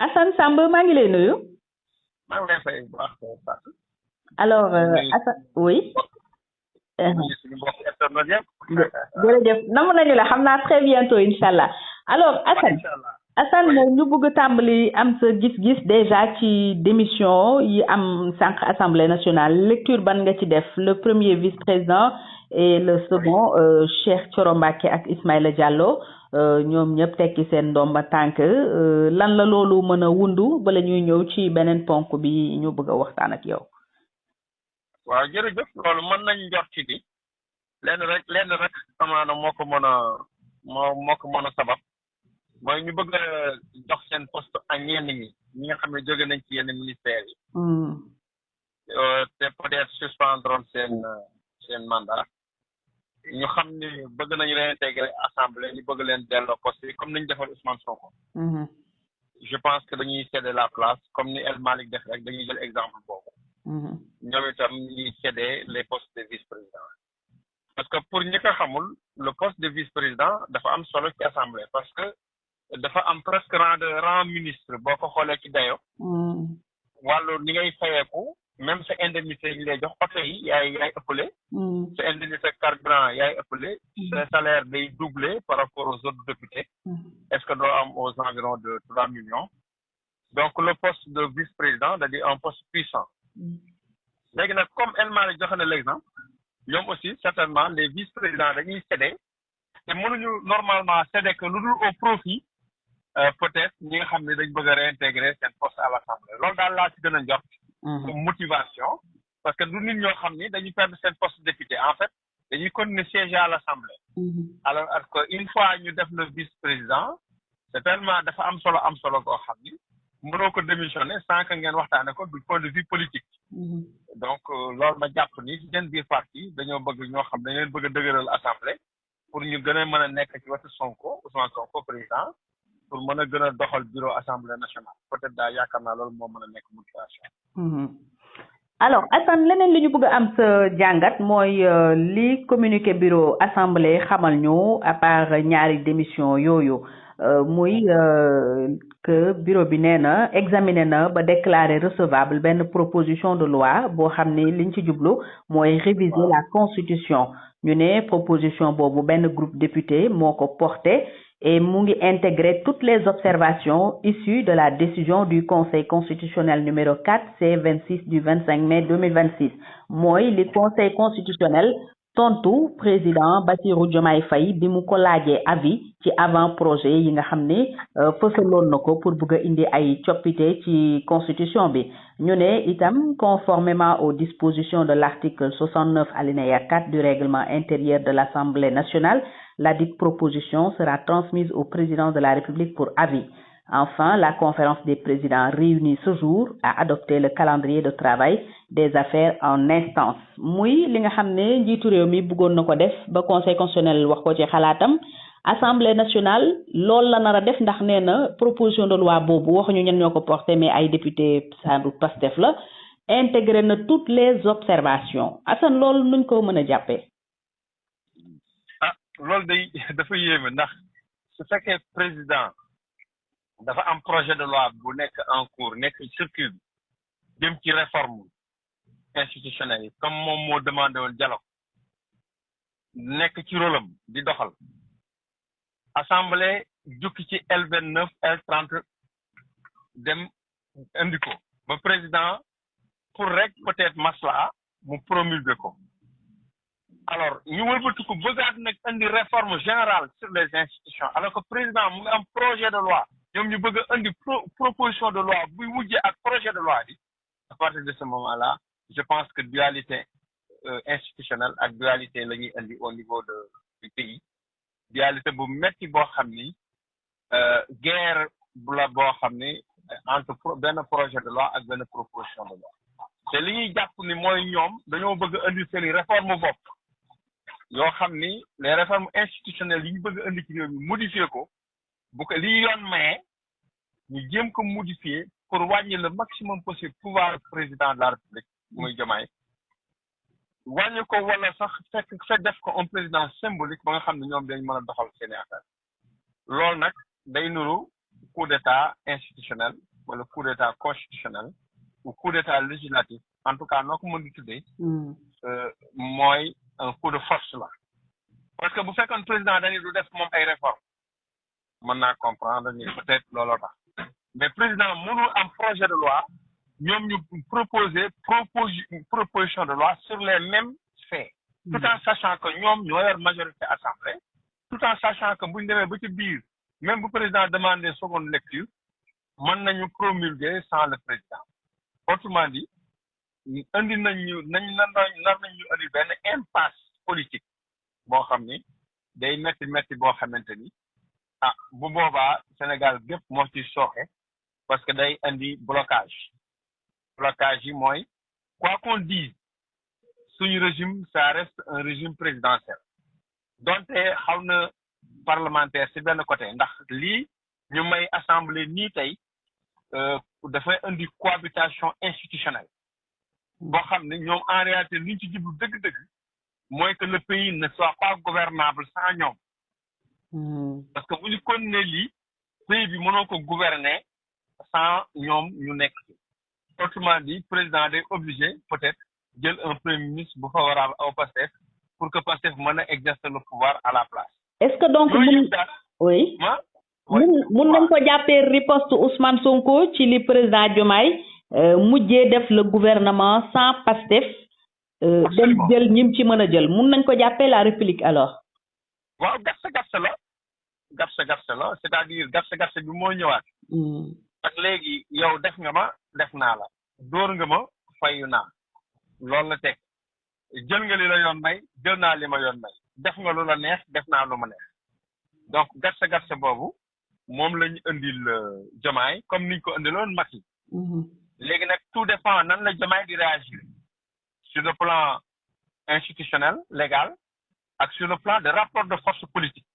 Assane Samb maa ngi lay nuyu. maa ngi lay fay bu baax Fatou. alors nuyu Assane oui. nuyu suñu mbokk internet yëpp. jërëjëf namm nañu la xam naa très bientôt incha allah alors Assane incha allah. Assane ñu bëgg tàmbali am sa gis-gis déjà ci démission yi am sànq assemblée nationale lecture ban nga ci def le premier vice-président et le second Cheikh Thioro Mbacké ak Ismaïla Diallo ñoom ñëpp tekki seen ndomba tànk lan la loolu mën a wundu bala ñuy ñëw ci beneen ponk bi ñu bëgg a waxtaan ak yow. waaw jërëjëf loolu mën nañ njort ci di lenn rek amaana moo ko mën a sabab mooy ñu bëgg a jox seen poste ak ñenn ñi nga xam ne jóge nañ ci yenn ministères yi. te peut-être suspendroon seen mandat ñu xam ni bëgg nañu réintégrer assemblée ñu bëgg leen delloo poste yi comme ni ñu defoon Ousmane Sonko. je pense que dañuy céder la place comme ni El Malick def rek dañuy jël exemple boobu. ñoom itam ñuy céder les postes de vice-président. parce que pour ñi ko xamul le poste de vice-président dafa am solo ci assemblée parce que dafa am presque rang ministre boo ko xoolee ci dayo wàllu ni ngay fayeeku même sa indemnité yi lay jox oto yi yaay ëppale sa indemnité carburant yaay ëppale sa salaire day doublé par rapport aux autres députés est-ce que doo am aux environs de 3 millions donc le poste de vice-président da di un poste puissant léegi nag comme El Malick joxe na l'exemple ñoom aussi certainement les vice-présidents dañuy céder te mënuñu normalement céder que lu dul au profit peut-être ñi nga xam ne dañ bëgg a réintégrer seen poste à l'Assemblée loolu daal laa ci gën a njort comme motivation parce que du nit ñoo xam ni dañuy perdre seen poste député en fait dañuy continuer siéger à l'Assemblée alors que une fois ñu def le vice-président c'est tellement dafa am solo koo xam ni mënoo ko démissionner sans que ngeen waxtaane ko du point de vue politique donc loolu ma jàpp ni ci seen biir parti dañoo bëgg ñoo xam dañ leen bëgg a dëgëral assemblée pour ñu gën a mën a nekk ci wetu Sonko Ousmane Sonko président pour mën a gën a doxal bureau assemblée nationale peut-être daal yaakaar naa loolu moo mën a nekk motivation. alors Assane leneen li ñu bëgg a am sa jàngat mooy li communiqué bureau assemblée xamal ñu à part ñaari démission yooyu muy que bureau bi nee na examiné na ba déclaré recevable benn proposition de loi boo xam ne liñ ci jublu mooy réviser la constitution ñu ne proposition boobu benn groupe député moo ko porté et mu ngi intégrer toutes les observations issues de la décision du Conseil constitutionnel numéro 4 C26 du 25 mai 2026 mooy li Conseil constitutionnel tontu président Bassirou Diomaye Faye bi mu ko laajee avis ci avant projet yi nga xam ne fësaloon na ko pour bëgg a indi ay coppite ci constitution bi ñu ne itam conformément aux dispositions de l'article 69 alinéa 4 du règlement intérieur de l'Assemblée nationale la dite proposition sera transmise au président de la République pour avis. Enfin, la conférence des présidents réunie ce jour a adopté le calendrier de travail des affaires en instance. muy li nga xam ne njiitu réew mi bëggoon na ko def ba conseil constitutionnel wax ko ci xalaatam assemblée nationale loolu la nar a def ndax nee na proposition de loi boobu waxuñu ñen ñoo ko porté mais ay député sandu Pastef la intégré na toutes les observations Assane loolu nuñ ko mën a jàppee. loolu day dafa yéeme ndax su fekkee président dafa am projet de loi bu nekk en cours nekk circuit bi jëm ci réforme institutionnelle yi comme moom moo demandé woon dialogue nekk ci rôle am di doxal assemblée jukki ci L29 L30 dem indi ko ba président pour rek peut-être masla mu promulguer ko alors ñu wëlbati ko bëggaat nag indi réforme générale sur les institutions alors que président mu ngi am projet de loi ñoom ñu bëgg a indi proposition de loi buy wujjee ak projet de loi bi à partir de ce moment-là je pense que dualité institutionnelle ak dualité la ñuy indi au niveau du pays dualité bu metti boo xam ni guerre bu la boo xam ni entre benn projet de loi ak benn proposition de loi te li ñuy jàpp ni mooy ñoom dañoo bëgg a indi seen réforme bopp yoo xam ni les réformes institutionnelles yi ñu bëgg a indi ci réew mi modifier ko bu ko li yoon maye ñu jéem ko modifier pour wàññi le maximum possible pouvoir président de la République muy Diomaye wàññi ko wala sax fekk def ko un président symbolique ba nga xam ne ñoom dañ mën a doxal seeni affaire loolu nag day nuru coup d'état institutionnel wala coup d'état constitutionnel ou coup d'état législatif en tout cas noo ko mën di tuddee mooy un coup de force la parce que bu fekkoon président dañuy du def moom ay réforme mën naa comprendre ni peut-être looloo tax mais président mënul am projet de loi ñoom ñu proposer proposition de loi sur les mêmes faits tout en sachant que ñoom ñoo yor majorité assemblée tout en sachant que buñ demee ba ci biir même bu président demandé seconde lecture mën nañu promulguer sans le président autrement dit indi nañu nar nañu indi benn impasse politique boo xam ni day metti boo xamante ni bu boobaa Sénégal gépp moo ci sooxe parce que day indi blocage yi mooy quoi qu'on dise suñu régime ça reste un régime présidentiel donte xaw na parlementaire ci benn côté ndax lii ñu may assemblée nii tey dafay indi cohabitation institutionnelle boo xam ne ñoom en réalité li ñu ci jublu dëgg-dëgg mooy que le pays ne soit pas gouvernable sans ñoom parce que bu ñu continuer lii pays bi mënoo ko gouverner sans ñoom ñu nekk ci autrement dit président day obligé peut-être jël un premier ministre bu favorable au PASTEF pour que PASTEF mën a exercer le pouvoir à la place. Est-ce que donc mun nañ ko jàppee riposte Ousmane Sonko ci li président Diomaye mujjee def le gouvernement sans PASTEF dem jël ñim ci mën a jël mun nañ ko jàppee la réplique alors. waaw gatsa la c'est-à-dire gatsa bi moo ñëwaat. ak léegi yow def nga ma def naa la dóor nga ma fayu naa loolu la teg jël nga li la yoon may jël naa li ma yoon may def nga lu la neex def naa lu ma neex donc gatsa boobu moom la ñu indil Diomaye comme niñ ko indiloon Macky. léegi nag tout dépend nan la Diomaye di réagir sur le plan institutionnel légal ak sur le plan de rapport de force politique.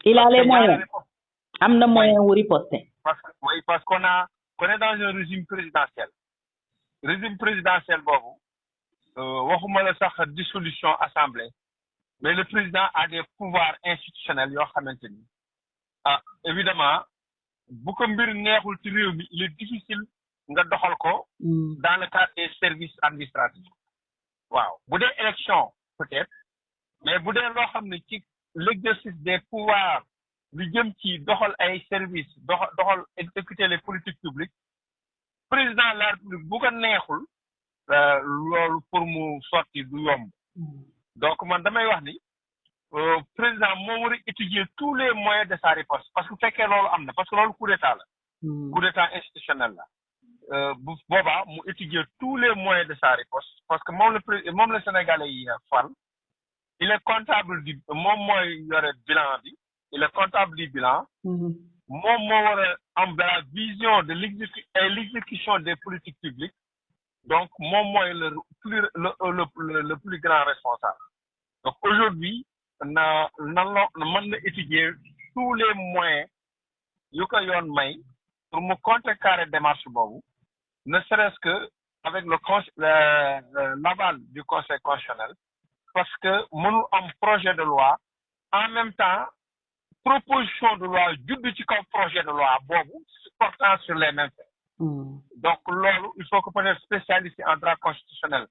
Il a les moyens am na moyen wu riposter. parce qu'on est dans un régime présidentiel boobu waxuma la sax dissolution assemblée mais le président a des pouvoirs institutionnels yoo xamante ni évidemment bu ko mbir neexul ci réew mi il est difficile nga doxal ko dans le cadre des services administratifs waaw bu dee élection peut-être mais bu dee loo xam ne ci l'exercice des pouvoirs lu jëm ci doxal ay services doxal exécuter les politiques publiques président de la République bu ko neexul loolu pour mu sorti du yomb donc man damay wax ni président moo war a étudier tous les moyens de sa riposte parce que bu fekkee loolu am na parce que loolu coup d'état la coup d'état institutionnel la bu boobaa mu étudier tous les moyens de sa riposte parce que moom le Sénégalais yi fal il est comptable du moom mooy yore bilan bi il est comptable du bilan moom moo war a am la vision de l'exécution des politiques publiques donc moom mooy le plus grand responsable donc aujourd'hui mën na étudier tous les moyens yu ko yoon may pour mu contrecarrer démarche boobu ne serait-ce que avec l'aval du Conseil constitutionnel parce que mënul am projet de loi en même temps proposition de loi judd ci kaw projet de loi boobu portant sur les mêmes faits donc loolu il faut que peut-être spécialiste en droit constitutionnel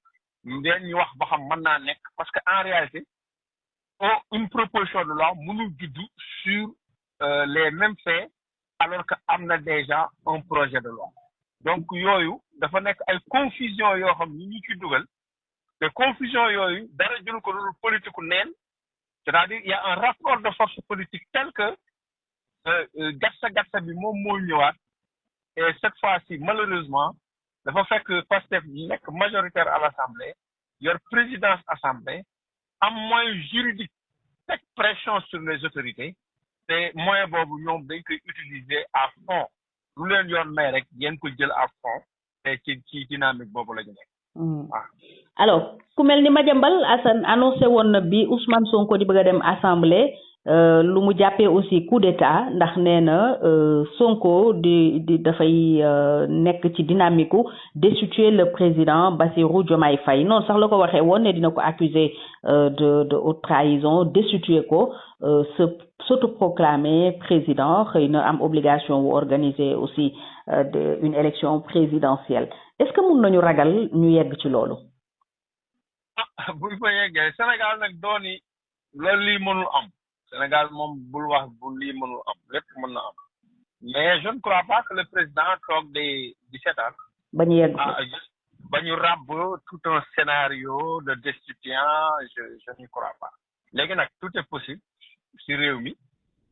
ngeen ñu wax ba xam mën naa nekk parce que en réalité une proposition de loi mënul judd sur les mêmes faits alors que am na déjà un projet de loi donc yooyu dafa nekk ay confusion yoo xam ni ñu ci dugal te confusion yooyu dara jël ko loolu politique neen c'est-à-dire il y a un rapport de force politique tel que gatsa bi moom moo ñëwaat et cette fois-ci malheureusement dafa fekk Pastef nekk majoritaire à l'Assemblée yor présidence Assemblée am moyen juridique teg pression sur les autorités te moyen boobu ñoom dañ koy utiliser à fond lu leen yoon may rek ngeen ko jël à fond te ci dynamique boobu la ñu nekk. alors ku mel ni Madiambal Assane annoncé woon na bi Ousmane Sonko di bëgg a dem assemblée lu mu jàppee aussi coup d'état ndax nee na Sonko di dafay nekk ci dynamique u destituer le président Bassirou Diomaye Faye noonu sax la ko waxee woon ne dina ko accuser de haute trahison destituer ko s'autoproclamer président xëy na am obligation wu organiser aussi une élection présidentielle est-ce que mun nañu ragal ñu yegg ci loolu. buñ fa yeggee Sénégal nag dooni loolu lii mënul am Sénégal moom bul wax bu lii mënul am lépp mën na am mais je ne crois pas que le président toog di seetaan ba ñu yegg ba ñu ràbb tout un scénario de destituant je n'y crois pas léegi nag tout est possible si réew mi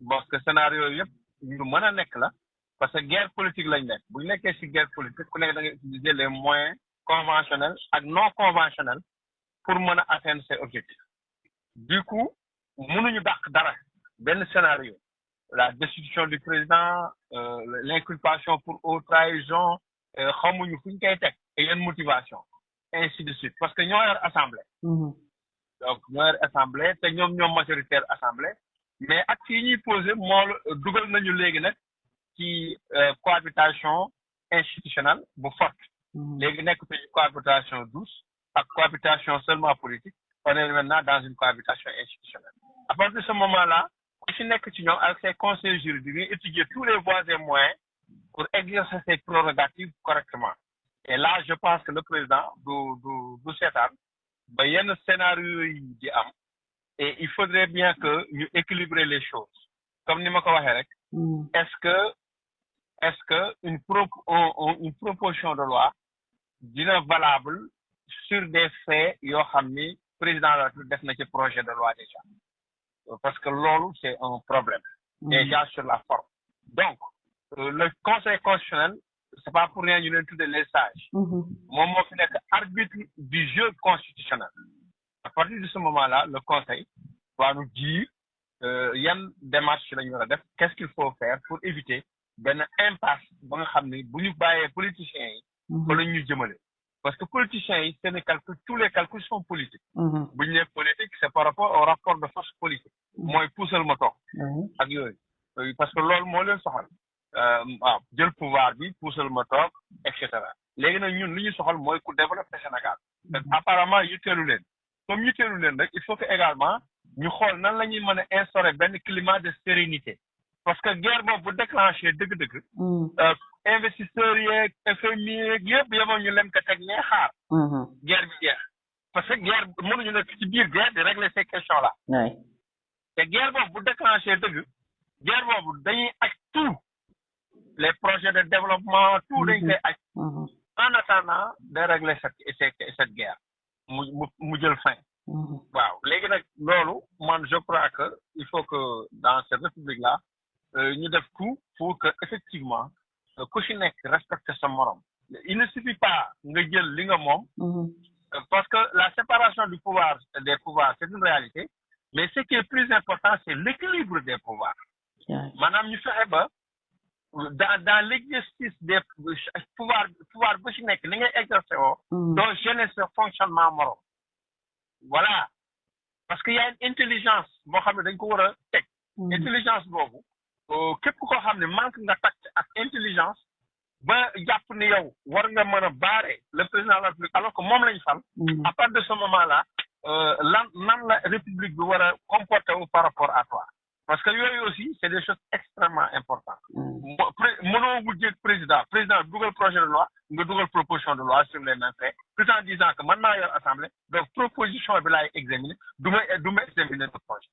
parce que scénario yëpp ñu mën a nekk la parce que guerre politique lañ nekk bu ñu nekkee si guerre politique ku nekk da nga utiliser les moyens conventionnels ak non conventionnels pour mën a atteindre ses objectifs du coup mënuñu dàq dara benn scénario la destitution du président l'inculpation pour haute trahison xamuñu fu ñu koy teg et yenn motivation ainsi de suite parce que ñoo yor assemblée donc ñoo yor assemblée te ñoom majoritaire assemblée mais actes yi ñuy posé moo dugal nañu léegi nag ci cohabitation institutionnelle bu forte léegi nekk ci cohabitation douce ak cohabitation seulement politique on est maintenant dans une cohabitation institutionnelle à partir de ce moment-là ku ci nekk ci ñoom avec ses conseils juridiques ñu étudier tous les voies et moyens pour exercer ses prérogatives correctement et là je pense que le président du seetaan ba yenn scénario yi di am et il faudrait bien que ñu équilibrer les choses comme ni ma ko waxee rek est-ce que une proposition de loi dina valable sur des faits yoo xam ni président de la République def na ci projet de loi déjà parce que loolu c'est un problème déjà sur la forme donc le conseil constitutionnel c'est pas pour rien ñu leen tudde les sages moom moo fi nekk arbitre du jeu constitutionnel à partir de ce moment-là le conseil va nous dire yan démarche la ñu war a def qu'est-ce qu'il faut faire pour éviter benn impasse ba nga xam ni bu ñu bàyyee politiciens yi fa la ñu jëmale parce que politiciens yi seen calcul tous les calculs sont politiques bu ñu nee politique c'est par rapport au rapport de force politique mooy puusal ma toog ak yooyu parce que loolu moo leen soxal waaw jël pouvoir bi puusal ma toog et cetera léegi nag ñun li ñu soxal mooy ku développer Sénégal apparemment yitteelu leen comme yitteelu leen rek il faut que également ñu xool nan la ñuy mën a instaurer benn climat de sérénité parce que guerre boobu bu déclenché dëgg-dëgg investisseurs yeeg FMI yeeg yëpp yemoon ñu leen ko teg ñee xaar guerre bi jeex parce que guerre mënuñu nekk ci biir guerre di régler ces questions là te guerre boobu bu déclenché dëgg guerre boobu dañuy aj tout les projets de développement tout dañ koy aj en attendant de régler cette guerre mu jël fin waaw léegi nag loolu man je crois que il faut que dans cette république là ñu def tout pour que effectivement ku ci nekk respecte sa morom il ne suffit pas nga jël li nga moom parce que la séparation du pouvoir des pouvoirs c'est une réalité mais ce qui est plus important c'est l'équilibre des pouvoirs maanaam ñu fexe ba dans l'exercice des pouvoir bu ci nekk ni ngay exercer woo doo gêner ce fonctionnement morom voilà parce que y a une intelligence boo xam ne dañ ko war a teg intelligence boobu képp koo xam ne manque nga tact ak intelligence ba jàpp ni yow war nga mën a barrer le président de la République alors que moom lañ fal à partir de ce moment là nan la république bi war a comporter wu par rapport à toi parce que yooyu aussi c'est des choses extrêmement importantes mënoo wujjeeg président dugal projet de loi nga dugal proposition de loi sur les mêmes faits tout en disant que man naa yor assemblée donc proposition bi laay examiner du ma examiner le projet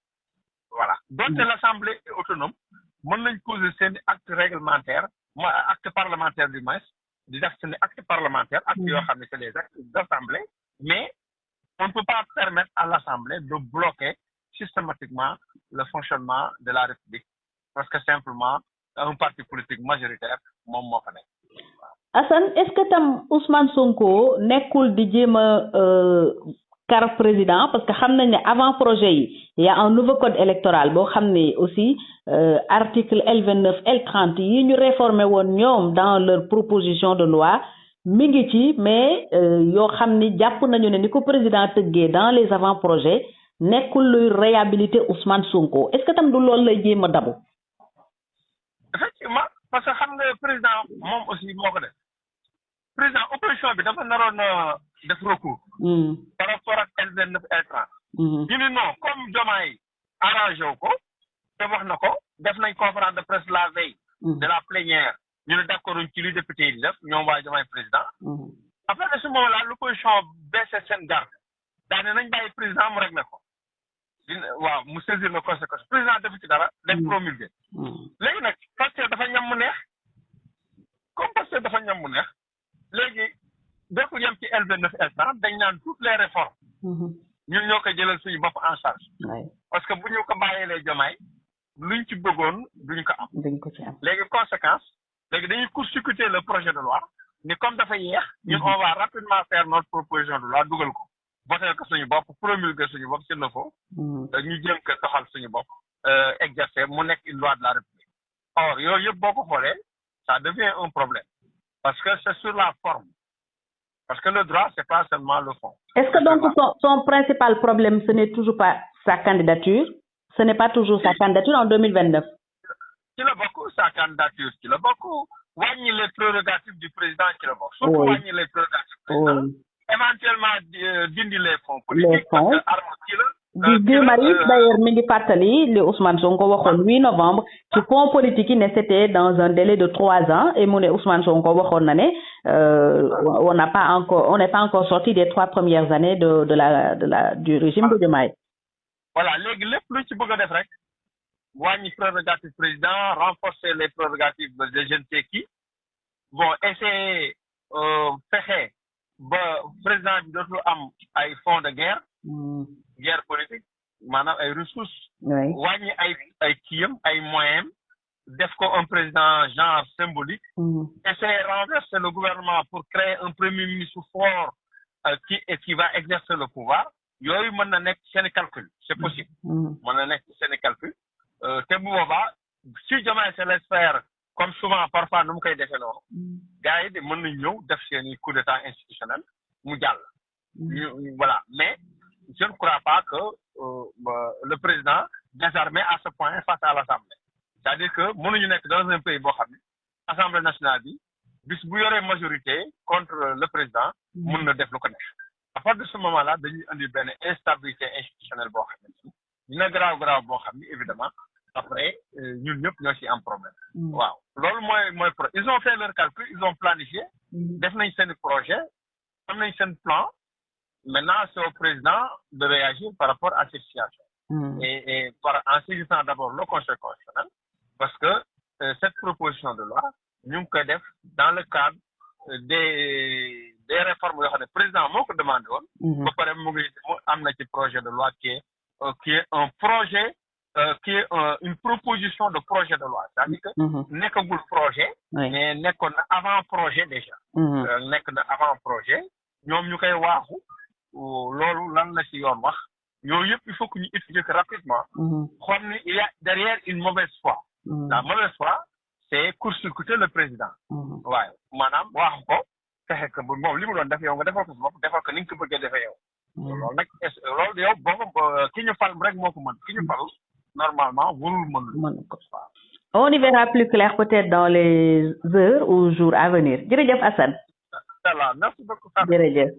voilà donc l'assemblée est autonome mën nañ poser seen acte réglementaire acte parlementaire du moins di def seen acte parlementaire acte yoo xam ne c'est des actes d'assemblée mais on ne peut pas permettre à l'assemblée de bloquer systématiquement le fonctionnement de la République parce que simplement un parti politique majoritaire moom moo fa nekk. Assane est-ce que tam Ousmane Sonko nekkul di jéem a kar président parce que xam nañ ne avant projet yi y a un nouveau code électoral boo xam ne aussi article L29 L30 yi ñu réformé woon ñoom dans leur proposition de loi mi ngi ci mais yoo xam ni jàpp nañu ne ni ko président tëggee dans les avant-projets nekkul luy réhabiliter Ousmane Sonko est-ce que tam du loolu lay jéem a dabu. effectivement parce que xam nga président moom aussi moo ko def président opposition bi dafa naroon def recours. par rapport ak L29 L30. ñu ni non comme Diomaye arrangé wu ko te wax na ko def nañ conférence de presse la veille. de la plénière ñu ne d'accord ci li député yi di def ñoom waa Diomaye président. après de ce moment là l'opposition baissé seen garde daane nañ bàyyi président mu réglé ko. waaw mu saisir le conséquence président def ci dara def promulgué. léegi nag Pastef dafa ñam mu neex comme Pastef dafa ñam mu neex léegi dootul yem ci L29 L30 dañ naan toutes les réformes. ñun ñoo koy jëlal suñu bopp en charge. parce que bu ñu ko bàyyeelee Diomaye luñ ci bëggoon duñ ko am. duñ ko ci am léegi conséquence léegi dañuy court-circuiter le projet de loi ni comme dafa yéex. ñun on va rapidement faire notre proposition de loi dugal ko. voter ko suñu bopp promulguer suñu bopp s'il le faut. ñu jéem ko doxal suñu bopp. exercer mu nekk une loi de la République. or yooyu yëpp boo ko xoolee ça devient un problème parce que c'est sur la forme parce que le droit c'est pas seulement le fond. Est-ce que donc son principal problème ce n'est toujours pas sa candidature ce n'est pas toujours sa candidature en 2029. ci la bokk sa candidature ci la bokk wàññi les prérogatives du président ci la bokk. surtout wàññi les prérogatives du président. éventuellement dindi les fonds politiques parce que arme ci la. Guy Marius d'ailleurs mi ngi fàttali li Ousmane Sonko waxoon 8 novembre ci fonds politique yi ne c'était dans un délai de 3 ans et mu ne Ousmane Sonko waxoon na ne on n'est pas encore sorti des 3 premières années du régime de Diomaye. voilà léegi lépp lu ci bëgg a def rek wàññi prérogative président renforcer les prérogatives de je ne sais qui bon essayer fexe ba président bi dootul am ay fonds de guerre. guerre politique maanaam ay ressources. wàññi ay kiyam ay moyens def ko un président genre symbolique. essayer renverser le gouvernement pour créer un premier ministre fort qui va exercer le pouvoir yooyu mën na nekk seen calcul c'est possible. mën na nekk seen calcul te bu boobaa si Diomaye se laisse faire comme souvent parfois nu mu koy defee noonu. gars yi de mën nañ ñëw def seen i coup d'état institutionnel mu jàll. voilà mais. Je ne crois pas que le président désarmé à ce point face à l'Assemblée. C'est-à-dire que mënuñu nekk dans un pays boo xam ne Assemblée nationale bi bis bu yoree majorité contre le président mën na def lu ko neex. À partir de ce moment-là dañuy indi benn instabilité institutionnelle boo xam ne dina garaaw boo xam ne évidemment après ñun ñëpp ñoo ci am problème. waaw loolu mooy ils ont fait leur calcul ils ont planifié. def nañ seen projet am nañ seen plan. Maintenant, c'est au président de réagir par rapport à cette situation. Et en saisissant d'abord le Conseil constitutionnel, parce que cette proposition de loi, nous avons dans le cadre des réformes que le président m'a demandé, projet de loi qui est un projet, qui est une proposition de projet de loi. C'est-à-dire que n'est qu'un projet, mais n'est qu'un avant-projet déjà. N'est qu'un avant-projet. Nous avons loolu lan la ci yoon wax yooyu yëpp il faut que ñu étudier que rapidement xam ni il y a derrière une mauvaise foi la mauvaise foi c'est court-circuiter le président waaye maanaam wax ko fexe que moom li mu doon def yow nga defal ko sa bopp defal ko ni nga ko bëggee defee yow loolu nag loolu yow boo ki ñu fal rek moo ko mën ki ñu fal normalement warul mën ko. On y verra plus clair peut-être dans les heures ou jours à venir jërëjëf Assane. Voilà, merci beaucoup. Jërëjëf.